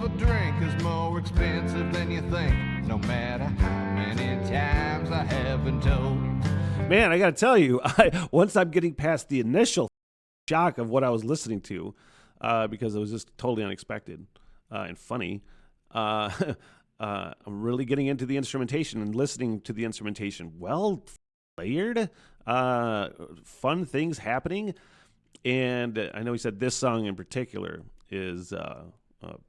of a drink is more expensive than you think, no matter how many times I have been told. Man, I got to tell you, once I'm getting past the initial shock of what I was listening to, because it was just totally unexpected and funny, I'm really getting into the instrumentation and listening to the instrumentation. Well layered, fun things happening. And I know he said this song in particular is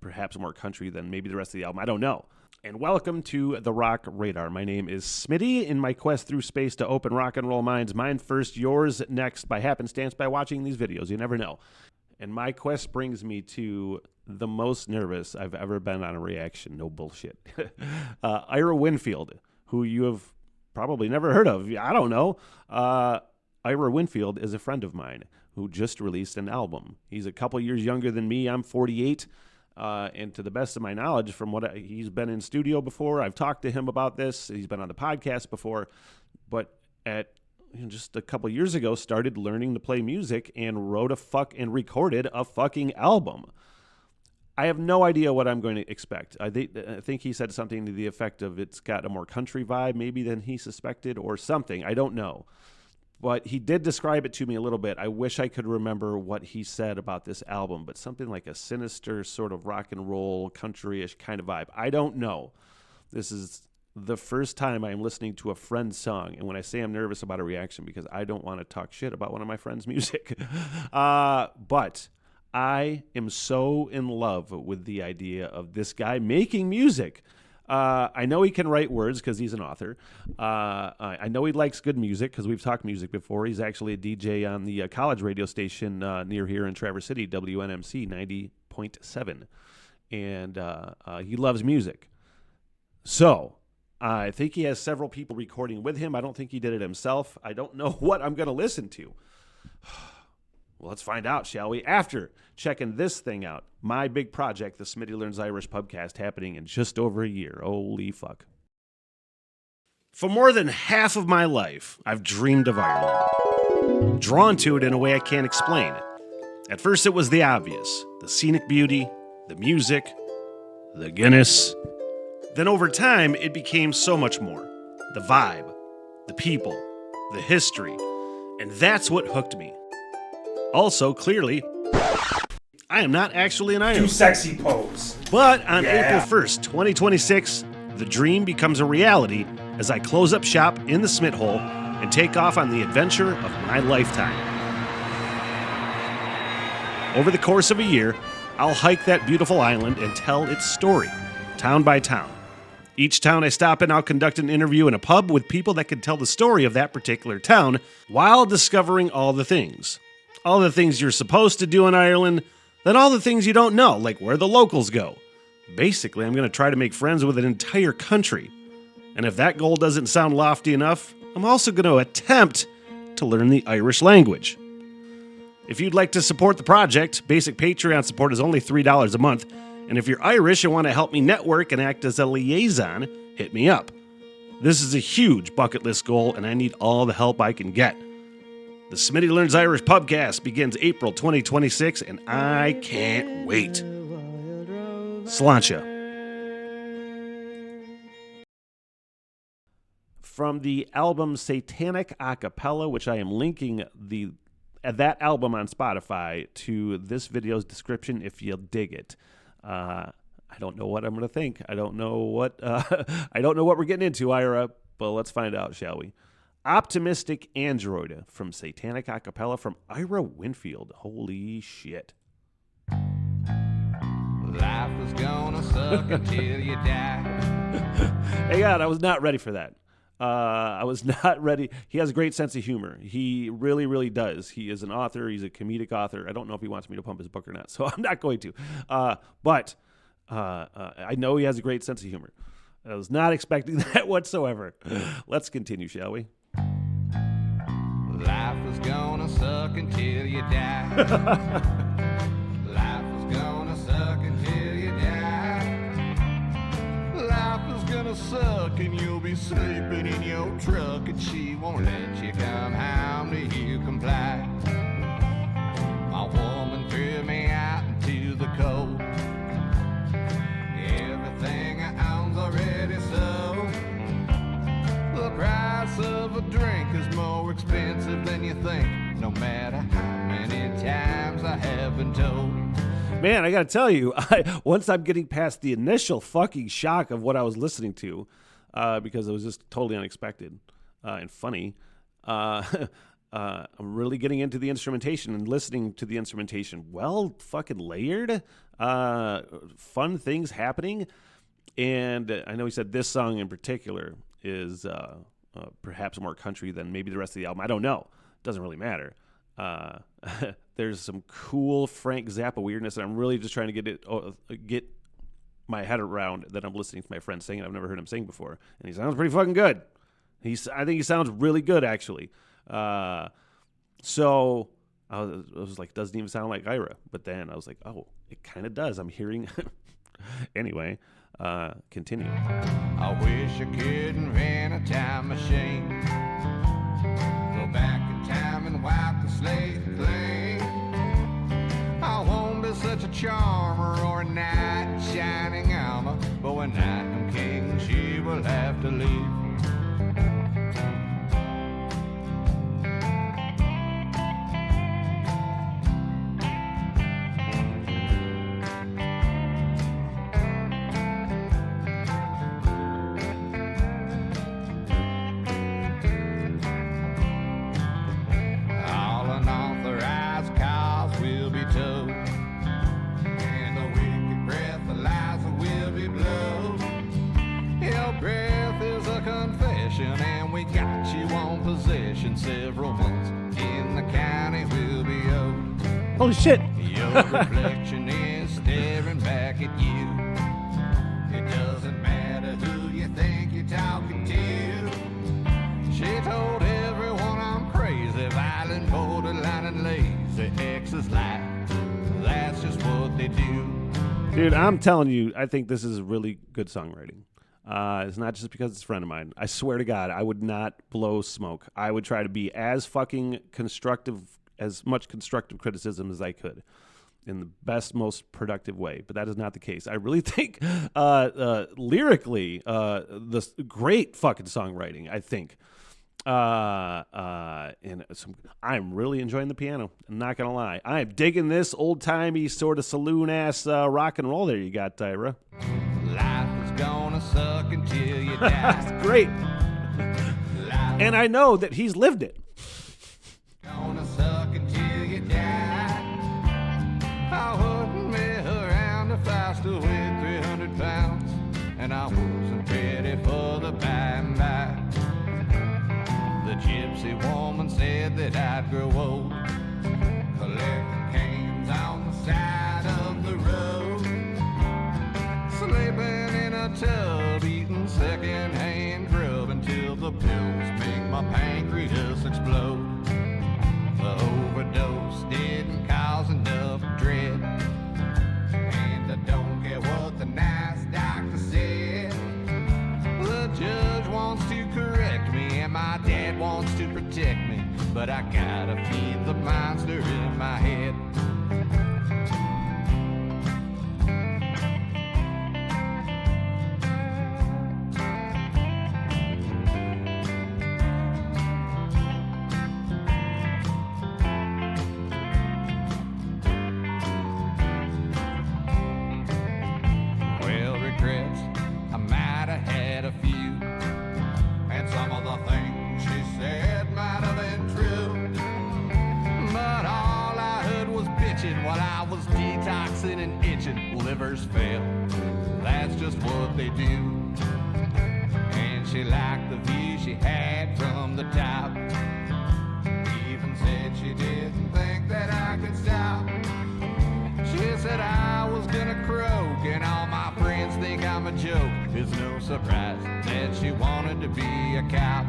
perhaps more country than maybe the rest of the album. I don't know. And welcome to the Rock Radar. My name is Smitty. In my quest through space to open rock and roll minds, mine first, yours next, by happenstance, by watching these videos. You never know. And my quest brings me to the most nervous I've ever been on a reaction. No bullshit. Ira Winfield, who you have probably never heard of. I don't know. Ira Winfield is a friend of mine who just released an album. He's a couple years younger than me. I'm 48. And to the best of my knowledge, from what he's been in studio before, I've talked to him about this. He's been on the podcast before, but just a couple years ago, started learning to play music and recorded a fucking album. I have no idea what I'm going to expect. I think he said something to the effect of it's got a more country vibe maybe than he suspected or something. I don't know. But he did describe it to me a little bit. I wish I could remember what he said about this album, but something like a sinister sort of rock and roll, country-ish kind of vibe. I don't know. This is the first time I'm listening to a friend's song, and when I say I'm nervous about a reaction, because I don't want to talk shit about one of my friends' music. But I am so in love with the idea of this guy making music. I know he can write words because he's an author. I know he likes good music because we've talked music before. He's actually a DJ on the college radio station near here in Traverse City, WNMC 90.7. And he loves music. So I think he has several people recording with him. I don't think he did it himself. I don't know what I'm going to listen to. Well, let's find out, shall we? After checking this thing out, my big project, the Smitty Learns Irish Pubcast, happening in just over a year. Holy fuck. For more than half of my life, I've dreamed of Ireland. Drawn to it in a way I can't explain. At first, it was the obvious. The scenic beauty, the music, the Guinness. Then over time, it became so much more. The vibe, the people, the history. And that's what hooked me. Also, clearly, I am not actually an Ireland. Too sexy pose. But on April 1st, 2026, the dream becomes a reality as I close up shop in the Smith Hole and take off on the adventure of my lifetime. Over the course of a year, I'll hike that beautiful island and tell its story, town by town. Each town I stop in, I'll conduct an interview in a pub with people that can tell the story of that particular town while discovering all the things. All the things you're supposed to do in Ireland, then all the things you don't know, like where the locals go. Basically, I'm going to try to make friends with an entire country. And if that goal doesn't sound lofty enough, I'm also going to attempt to learn the Irish language. If you'd like to support the project, basic Patreon support is only $3 a month. And if you're Irish and want to help me network and act as a liaison, hit me up. This is a huge bucket list goal, and I need all the help I can get. The Smitty Learns Irish Pubcast begins April 2026, and I can't wait. Sláinte. From the album Satanic Acapella, which I am linking that album on Spotify to this video's description if you dig it. I don't know what I'm going to think. I don't know what we're getting into, Ira, but let's find out, shall we? Optimistic Android from Satanic Acapella from Ira Winfield. Holy shit. Life is gonna suck until you die. Hey, God, I was not ready for that. I was not ready. He has a great sense of humor. He really, really does. He is an author. He's a comedic author. I don't know if he wants me to pump his book or not, so I'm not going to. But I know he has a great sense of humor. I was not expecting that whatsoever. Let's continue, shall we? Life is gonna suck until you die. Life is gonna suck until you die. Life is gonna suck and you'll be sleeping in your truck and she won't let you come home till you comply. My woman threw me out into the cold. expensive than you think, no matter how many times I have been told. Man, I gotta tell you, once I'm getting past the initial fucking shock of what I was listening to, because it was just totally unexpected and funny, I'm really getting into the instrumentation and listening to the instrumentation. Well, fucking layered, fun things happening. And I know he said this song in particular is perhaps more country than maybe the rest of the album. I don't know. Doesn't really matter. There's some cool Frank Zappa weirdness, and I'm really just trying to get my head around that I'm listening to my friend sing it. I've never heard him sing before, and he sounds pretty fucking good. I think he sounds really good, actually. So I was like, doesn't even sound like Ira. But then I was like, oh, it kind of does. I'm hearing. Anyway, continue. I wish I could invent a time machine. Go back in time and wipe the slate clean. I won't be such a charmer or a knight in shining armor, but when I am king, she will have to leave. Several months in the county will be owed. Holy shit. Your reflection is staring back at you. It doesn't matter who you think you're talking to. She told everyone I'm crazy, violent, borderline, and lazy. Exes lie. That's just what they do. Dude, I'm telling you, I think this is really good songwriting. It's not just because it's a friend of mine. I swear to God, I would not blow smoke. I would try to be as fucking constructive, as much constructive criticism as I could in the best, most productive way. But that is not the case. I really think lyrically, this great fucking songwriting, I think. And I'm really enjoying the piano. I'm not going to lie. I'm digging this old-timey sort of saloon-ass rock and roll there you got, Tyra. Life is gonna suck until you die. That's great. And I know that he's lived it. Gonna suck until you die. I wouldn't be around if I still weighed 300 pounds, and I wasn't ready for the by and by. The gypsy woman said that I'd grow old, collecting cans on the side of the road, sleeping in a tub, eating second-hand grub until the pills make my pancreas explode. The overdose didn't cause enough dread, and I don't care what the nice doctor said. The judge wants to correct me, and my dad wants to protect me, but I gotta feed the monster in my head. And itching, livers fail. That's just what they do. And she liked the view she had from the top. Even said she didn't think that I could stop. She said I was gonna croak, and all my friends think I'm a joke. It's no surprise that she wanted to be a cop.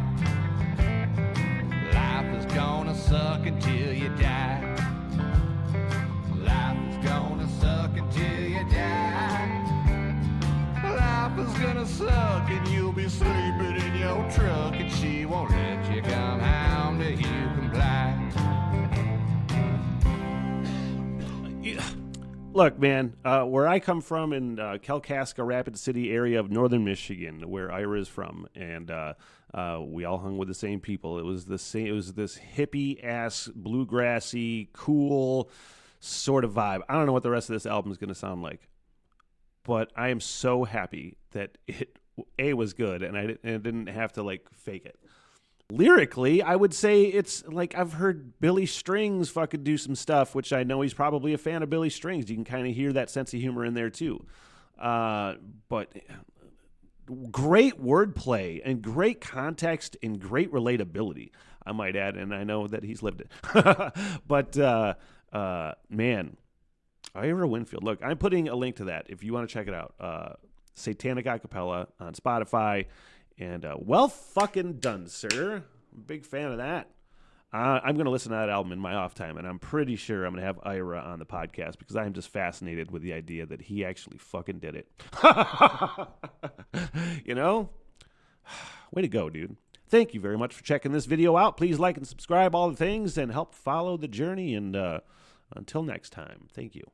Life is gonna suck until you die. Life is gonna suck until you die. Life is gonna suck and you'll be sleeping in your truck, and she won't let you come home till you comply. Yeah. Look, man, where I come from in Kalkaska, Rapid City area of northern Michigan, where Ira is from, and we all hung with the same people. It was the same. It was this hippie ass, bluegrassy, cool sort of vibe. I don't know what the rest of this album is going to sound like, but I am so happy that it was good, and I didn't have to like fake it. Lyrically, I would say it's like I've heard Billy Strings fucking do some stuff, which I know he's probably a fan of Billy Strings. You can kind of hear that sense of humor in there too. But great wordplay and great context and great relatability, I might add, and I know that he's lived it. But man, Ira Winfield. Look, I'm putting a link to that if you want to check it out. Satanic Acapella on Spotify. And well fucking done, sir. I'm a big fan of that. I'm going to listen to that album in my off time, and I'm pretty sure I'm going to have Ira on the podcast because I'm just fascinated with the idea that he actually fucking did it. You know? Way to go, dude. Thank you very much for checking this video out. Please like and subscribe, all the things, and help follow the journey. And until next time, thank you.